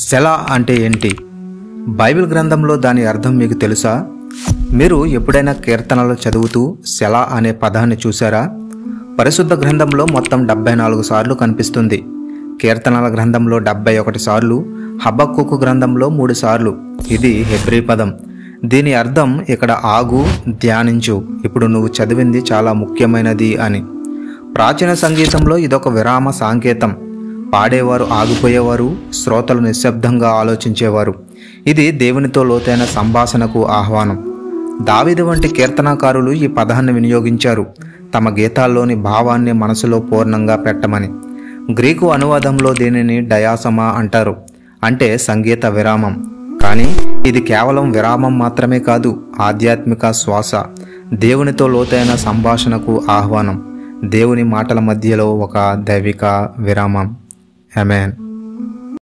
సెలా అంటే ఏంటి? బైబిల్ గ్రంథంలో దాని అర్థం మీకు తెలుసా? మీరు ఎప్పుడైనా కీర్తనలు చదువుతూ సెలా అనే పదాన్ని చూసారా? పరిశుద్ధ గ్రంథంలో మొత్తం 74 సార్లు కనిపిస్తుంది. కీర్తనల గ్రంథంలో 71 సార్లు, హబక్కూకు గ్రంథంలో 3 సార్లు. ఇది హెబ్రీ పదం. దీని అర్థం ఇక్కడ ఆగు, ధ్యానించు, ఇప్పుడు నువ్వు చదివింది చాలా ముఖ్యమైనది అని. ప్రాచీన సంగీతంలో ఇదొక విరామ సాంకేతం. పాడేవారు ఆగిపోయేవారు, శ్రోతలు నిశ్శబ్దంగా ఆలోచించేవారు. ఇది దేవునితో లోతైన సంభాషణకు ఆహ్వానం. దావీదు వంటి కీర్తనాకారులు ఈ పదాన్ని వినియోగించారు, తమ గీతాల్లోని భావాన్ని మనసులో పూర్ణంగా పెట్టమని. గ్రీకు అనువాదంలో దీనిని డయాసమా అంటారు, అంటే సంగీత విరామం. కానీ ఇది కేవలం విరామం మాత్రమే కాదు, ఆధ్యాత్మిక శ్వాస, దేవునితో లోతైన సంభాషణకు ఆహ్వానం, దేవుని మాటల మధ్యలో ఒక దైవిక విరామం. ఆమేన్.